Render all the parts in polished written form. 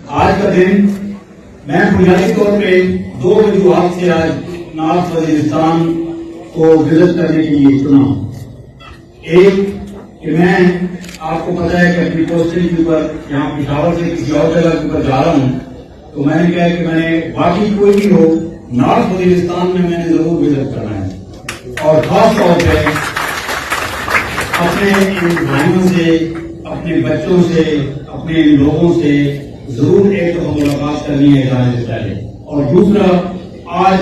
آج کا دن میں بنیادی طور پہ دو وجوہات سے آج نارتھ وزیرستان کو وزٹ کرنے کے لیے چنا. ایک کہ میں آپ کو پتا ہے کہ اپنی پوسٹنگ کے اوپر یہاں پشاور سے کسی اور جگہ کے اوپر جا رہا ہوں، تو میں نے کہا کہ میں نے باقی کوئی بھی ہو نارتھ وزیرستان میں نے ضرور وزٹ کرنا ہے، اور خاص طور پہ اپنے ان بھائیوں سے، اپنے بچوں سے، اپنے لوگوں سے ضرور ایک دفعہ ملاقات کرنی ہے جانے سے پہلے. اور دوسرا، آج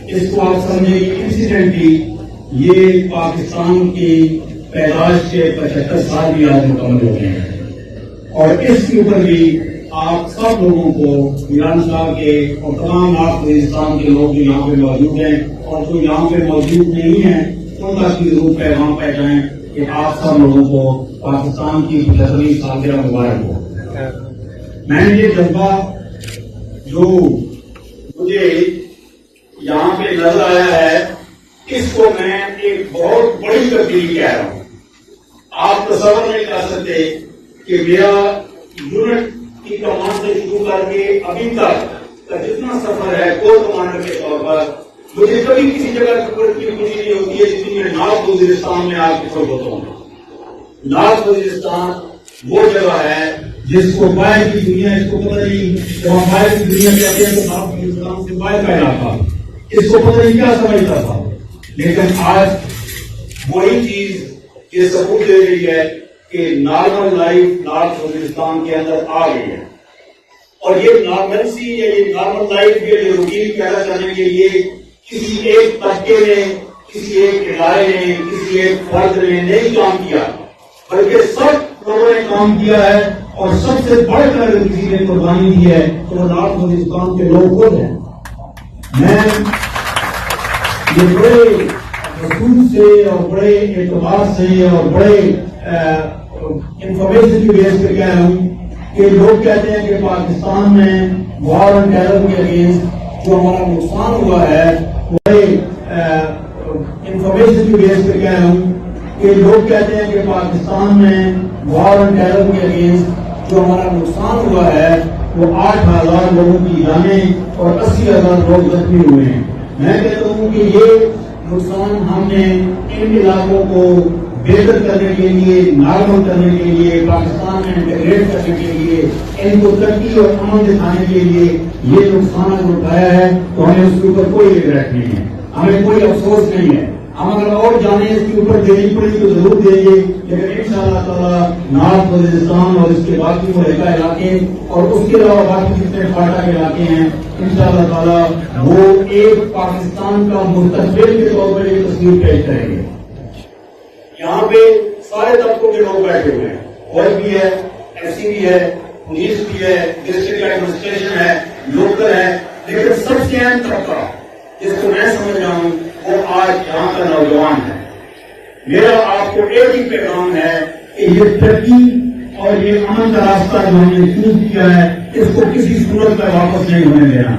اس کو آپ سمجھیں کہ انسیڈنٹلی یہ پاکستان کی پیدائش کے 75 سال بھی آج مکمل ہو گئے ہیں، اور اس کے اوپر بھی آپ سب لوگوں کو میران صاحب کے اور تمام نارتھ وزیرستان کے لوگ جو یہاں پہ موجود ہیں اور جو یہاں پہ موجود نہیں ہیں ان تک کی ضرور پیغام پہنچائیں کہ آپ سب لوگوں کو پاکستان کی 75ویں سالگرہ مبارک ہو. میں نے یہ جذبہ جو مجھے یہاں پہ نظر آیا ہے، اس کو میں ایک بہت بڑی تبدیلی کہہ رہا ہوں. آپ تصور نہیں کر سکتے کہ میرا یونٹ کی کمان سے شروع کر کے ابھی تک کا جتنا سفر ہے کور کمانڈر کے طور پر مجھے کبھی کسی جگہ پر کی خوشی نہیں ہوتی ہے جتنی میں نارتھ وزیرستان میں آپ کے ساتھ ہوتا ہوں. نارتھ وزیرستان وہ جگہ ہے جس کو باہر کی دنیا، اس کو پتہ نہیں جب ہم باہر کی دنیا کہتے ہیں تو نارتھ وزیرستان سے باہر کا علاقہ، اس کو پتہ نہیں کیا سمجھتا تھا. لیکن آج وہی چیز یہ ثبوت دے رہی ہے کہ نارمل لائف نارتھ وزیرستان کے اندر آ گئی ہے. اور یہ نارملسی یا یہ نارمل لائف یہ جو روٹین پیدا کرنے کے لیے کسی ایک طبقے نے، کسی ایک ادارے نے، کسی ایک فرد نے نہیں کام کیا، بلکہ سب لوگوں نے کام کیا ہے. اور سب سے بڑھ کر کسی نے قربانی دی ہے تو وہ نارتھ وزیرستان کے لوگ خود ہیں. میں یہ بڑے اصول سے اور بڑے اعتبار سے اور بڑے انفارمیشن کی بیس پہ کہہ رہا ہوں کہ لوگ کہتے ہیں کہ پاکستان میں وار اینڈ ٹیرر کے اگینسٹ جو ہمارا نقصان ہوا ہے، بڑے انفارمیشن کی بیس پہ کہہ رہا ہوں کہ لوگ کہتے ہیں کہ پاکستان میں وار اینڈ ٹیرر کے اگینسٹ جو ہمارا نقصان ہوا ہے وہ 8,000 لوگوں کی جانیں اور 80,000 لوگ زخمی ہوئے ہیں. میں کہتا ہوں کہ یہ نقصان ہم نے ان علاقوں کو بہتر کرنے کے لیے، نارمل کرنے کے لیے، پاکستان میں انٹیگریٹ کرنے کے لیے، ان کو ترقی اور امن دکھانے کے لیے یہ نقصان اگر اٹھایا ہے تو ہمیں اس کے اوپر کوئی ریگریٹ نہیں ہے، ہمیں کوئی افسوس نہیں ہے. ہم اگر اور جانیں اس کے اوپر دینی پڑی تو ضرور دیں گے، لیکن انشاءاللہ تعالی نارتھ وزیرستان اور اس کے باقی ملحقہ علاقے اور اس کے علاوہ باقی جتنے فاٹا کے علاقے ہیں انشاءاللہ تعالی وہ ایک پاکستان کا مستقبل کے طور پر ایک تصویر پیش کریں گے. یہاں پہ سارے طبقوں کے لوگ بیٹھے ہوئے ہیں، فوج بھی ہے، ایس سی بھی ہے، پولیس بھی ہے، ڈسٹرکٹ ایڈمنسٹریشن ہے، لوکل ہے، لیکن سب سے اہم طبقہ جس کو میں سمجھ رہا ہوں وہ آج یہاں کا نوجوان ہے. میرا آپ کو ایک ہی پیغام ہے کہ یہ ترقی اور یہ امن کا راستہ جو ہم نے چوز کیا ہے اس کو کسی صورت میں واپس نہیں ہونے دینا.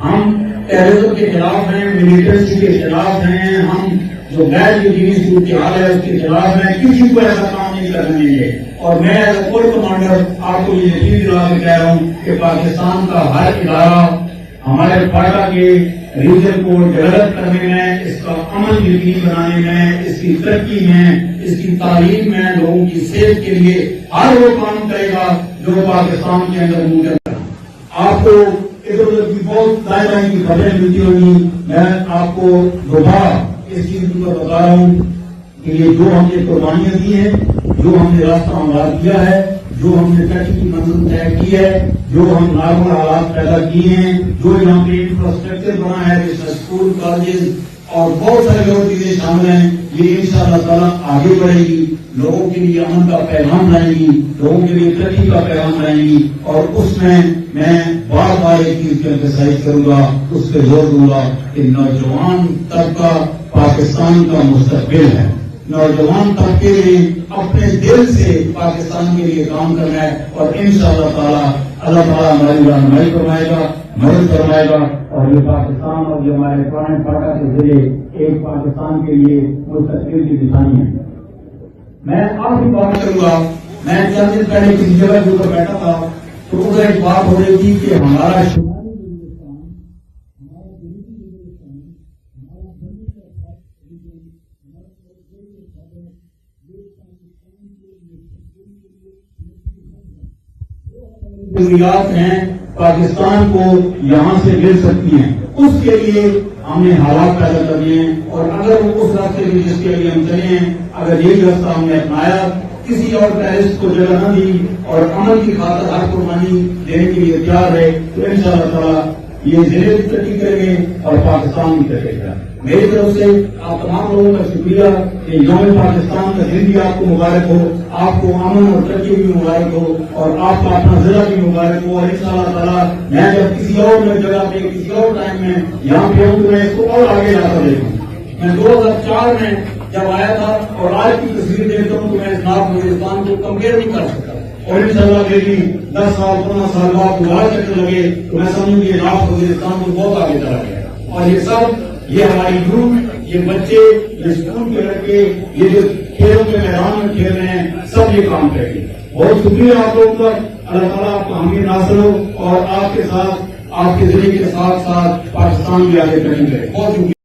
ہم ٹیررزم کے خلاف ہیں، ملیٹنسی کے خلاف ہیں، ہم جو غیر یقینی صورتحال ہے اس کے خلاف ہیں، کسی کو ایسا کام نہیں کرنے دیں گے. اور میں ایز اے کور کمانڈر آپ کو یہ یقین دلا کے کہہ رہا ہوں کہ پاکستان کا ہر ادارہ ہمارے فاٹا کے ریجن کو ڈیولپ کرنے میں، اس کا امن یقینی بنانے میں، اس کی ترقی میں، اس کی تعلیم میں، لوگوں کی صحت کے لیے ہر وہ کام کرے گا جو پاکستان کے اندر ممکن ہے. آپ کو ادھر ادھر کی بہت دائرہ کی خبریں ملتی ہوں گی. میں آپ کو دوبارہ اس چیز کو بتا رہا ہوں کہ یہ جو ہم نے قربانیاں دی ہیں، جو ہم نے راستہ ہموار کیا ہے، جو ہم نے ترقی کی منزل طے کی ہے، جو ہم نارمل حالات پیدا کیے ہیں، جو یہاں پہ انفراسٹرکچر بنا ہے جیسے اسکول، کالجز اور بہت ساری اور چیزیں شامل ہیں، یہ انشاءاللہ تعالیٰ آگے بڑھے گی، لوگوں کے لیے امن کا پیغام لائے گی، لوگوں کے لیے ترقی کا پیغام لائے گی. اور اس میں بار بار ایک چیز کی ایمفسائز کروں گا، اس پہ زور دوں گا کہ نوجوان طبقہ پاکستان کا مستقبل ہے. نوجوان طبقے نے اپنے دل سے پاکستان کے لیے کام کرنا ہے اور انشاءاللہ تعالی اللہ تعالیٰ ہماری رہنمائی فرمائے گا، مدد فرمائے گا اور یہ پاکستان اور جو ہمارے پرانے فاٹا کے ذریعے ایک پاکستان کے لیے مستقبل کی نشانی ہے. میں آخری بات کروں گا. میں چند دن پہلے کسی جگہ کے اوپر بیٹھا تھا تو ادھر ایک بات ہو رہی تھی کہ ہمارا شمالی وزیرستان، ہمارا جنوبی وزیرستان، ہمارا ضروریات ہیں پاکستان کو یہاں سے مل سکتی ہیں، اس کے لیے ہم نے حالات پیدا کرنے ہیں، اور اگر وہ اس راستے میں جس کے لیے ہم چلے ہیں، اگر یہی راستہ ہم نے اپنایا، کسی اور ٹیررسٹ کو جگہ نہ دی اور امن کی خاطر ہر قربانی دینے کے لیے تیار ہے، تو انشاءاللہ تعالیٰ یہ ضلع بھی ترقی کریں گے اور پاکستان بھی ترقی کرے گا۔ میری طرف سے آپ تمام لوگوں کا شکریہ کہ یوم پاکستان کا دن بھی آپ کو مبارک ہو، آپ کو امن اور ترقی بھی مبارک ہو، اور آپ کا اپنا ضلع بھی مبارک ہو، اور انشاءاللہ تعالیٰ میں جب کسی اور جگہ پہ کسی اور ٹائم میں یہاں پہ ہوں تو میں اس کو اور آگے لاتا دیکھوں۔ میں 2004 میں جب آیا تھا اور آج کی تصویر دیکھتا ہوں تو میں اس نارتھ وزیرستان کو کمپیئر نہیں کر سکتا، اور انشاءاللہ میری 10 سال 15 سال بعد دوبارہ چکر لگے تو میں سمجھوں کہ نارتھ وزیرستان کو بہت آگے چلا گیا، اور یہ سب یہ ہماری یوتھ، یہ بچے، یہ اسکول کے لڑکے، یہ جو کھیلوں کے میدان میں کھیل رہے ہیں، سب یہ کام کریں گے۔ بہت شکریہ آپ لوگوں کا، اللہ تعالیٰ آپ کو حامی ناصر ہو، اور آپ کے ساتھ، آپ کے ذریعے کے ساتھ ساتھ پاکستان بھی آگے کریں گے۔ بہت شکریہ۔